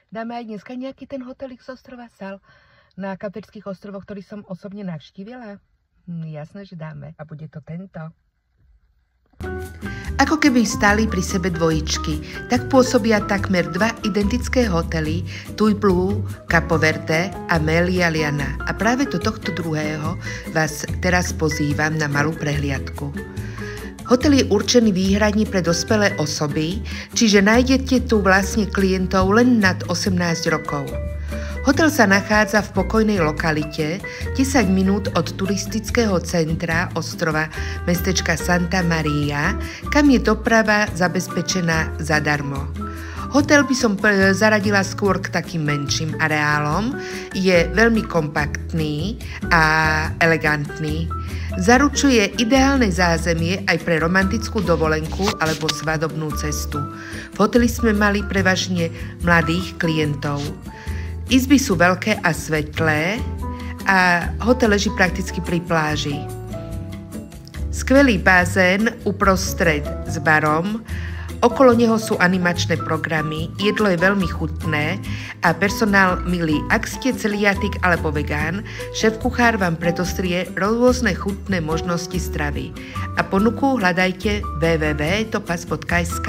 Dáme aj dneska nejaký ten hotelik z ostrova Sal na Kapverských ostrovoch, ktorý som osobne navštívila? Jasné, že dáme. A bude to tento. Ako keby stáli pri sebe dvojičky, tak pôsobia takmer dva identické hotely Tui Blu, Capo Verde a Melia Liana. A práve do tohto druhého vás teraz pozývam na malú prehliadku. Hotel je určený výhradne pre dospelé osoby, čiže nájdete tu vlastne klientov len nad 18 rokov. Hotel sa nachádza v pokojnej lokalite 10 minút od turistického centra ostrova mestečka Santa Maria, kam je doprava zabezpečená zadarmo. Hotel by som zaradila skôr k takým menším areálom, je veľmi kompaktný a elegantný. Zaručuje ideálne zázemie aj pre romantickú dovolenku alebo svadobnú cestu. V hoteli sme mali prevažne mladých klientov. Izby sú veľké a svetlé a hotel leží prakticky pri pláži. Skvelý bazén uprostred s barom, okolo neho sú animačné programy, jedlo je veľmi chutné a personál milý. Ak ste celiatik alebo vegán, šéf-kuchár vám predostrie rôzne chutné možnosti stravy. A ponuku hľadajte www.topas.sk.